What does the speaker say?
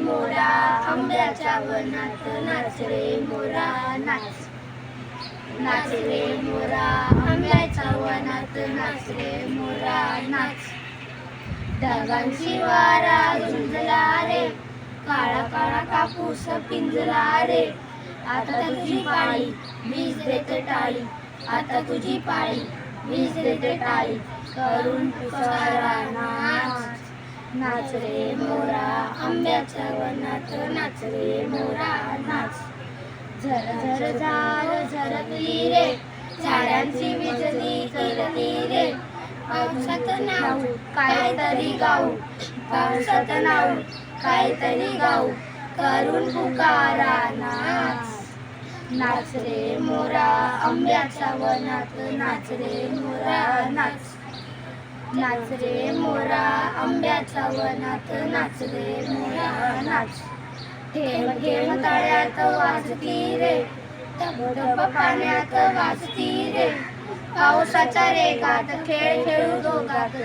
मोरा आंब्याच्या वनात, नाच रे मोरा नाच. नाच रे मोरा आंब्याच्या वनात, नाच रे मोरा नाच. ढगांची वारा झुंजला रे, काळा काळा कापूस पिंजला रे. आता तुझी पाळी, वीज देते टाळी. आता तुझी पाळी, वीज देते टाळी. करून पुकारा नाच. नाच रे मोरा आंब्याच्या वनात, नाच रे मोरा नाच. झर झर झार झरकली रे, झाडांची विजली किरली रे. पावसात नाव काहीतरी गाऊ, पावसात नाव काहीतरी गाऊ. करून पुकारा नाच. नाच रे मोरा आंब्याच्या वनात, नाच रे मोरा नाच. नाच रे मोरा आंब्याच्या वनात, नाच रे मोरा नाच. थेंब थेंब तळ्यात वाजती रे, धब धब पाण्यात वाजती रे. पावसाच्या रेगात खेळ खेळू दोघात.